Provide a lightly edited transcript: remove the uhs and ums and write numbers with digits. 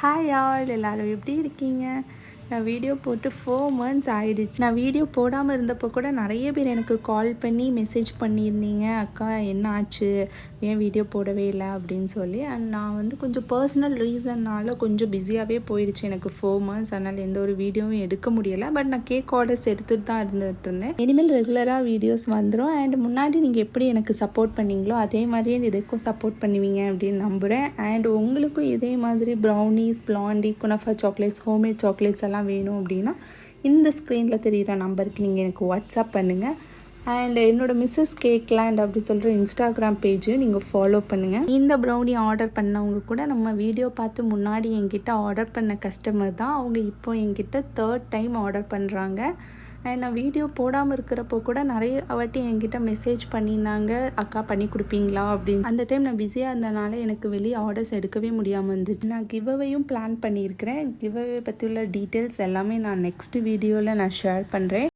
Hi all எல்லோரும் எப்படி இருக்கீங்க? நான் வீடியோ போட்டு 4 months ஆகிடுச்சு. நான் வீடியோ போடாமல் இருந்தப்போ கூட நிறைய பேர் எனக்கு கால் பண்ணி மெசேஜ் பண்ணியிருந்தீங்க, அக்கா என்ன ஆச்சு, ஏன் வீடியோ போடவே இல்லை அப்படின்னு சொல்லி. அண்ட் நான் வந்து கொஞ்சம் பர்சனல் ரீசன்னால் கொஞ்சம் பிஸியாகவே போயிடுச்சு எனக்கு 4 months. அதனால் எந்த ஒரு வீடியோவும் எடுக்க முடியலை. பட் நான் கேக் ஆர்டர்ஸ் எடுத்துகிட்டு தான் இருந்தேன். இனிமேல் ரெகுலராக வீடியோஸ் வந்துடும். அண்ட் முன்னாடி நீங்கள் எப்படி எனக்கு சப்போர்ட் பண்ணீங்களோ அதே மாதிரியே இதுக்கும் சப்போர்ட் பண்ணுவீங்க அப்படின்னு நம்புகிறேன். அண்ட் உங்களுக்கும் இதே மாதிரி ப்ரௌனிஸ், பிளாண்டி, குனஃபா சாக்லேட்ஸ், ஹோம்மேட் சாக்லேட்ஸ் எல்லாம் வேணும் அப்படின்னா இந்த ஸ்க்ரீனில் தெரிகிற நம்பருக்கு நீங்கள் எனக்கு வாட்ஸ்அப் பண்ணுங்கள். அண்ட் என்னோட மிஸ்ஸஸ் கேக்லேண்ட் அப்படி சொல்கிற இன்ஸ்டாகிராம் பேஜையும் நீங்கள் ஃபாலோ பண்ணுங்கள். இந்த ப்ரௌனி ஆர்டர் பண்ணவங்க கூட நம்ம வீடியோ பார்த்து முன்னாடி என்கிட்ட ஆர்டர் பண்ண கஸ்டமர் தான். அவங்க இப்போ என்கிட்ட 3rd டைம் ஆர்டர் பண்ணுறாங்க. அண்ட் நான் வீடியோ போடாமல் இருக்கிறப்போ கூட நிறைய வாட்டி என்கிட்ட மெசேஜ் பண்ணியிருந்தாங்க, அக்கா பண்ணி கொடுப்பீங்களா அப்படின்னு. அந்த டைம் நான் பிஸியாக இருந்தனால எனக்கு வெளியே ஆர்டர்ஸ் எடுக்கவே முடியாமல் இருந்துச்சு. நான் கிவ்அவேயும் பிளான் பண்ணியிருக்கிறேன். கிவ்அவே பற்றி உள்ள டீட்டெயில்ஸ் எல்லாமே நான் நெக்ஸ்ட் வீடியோவில் நான் ஷேர் பண்ணுறேன்.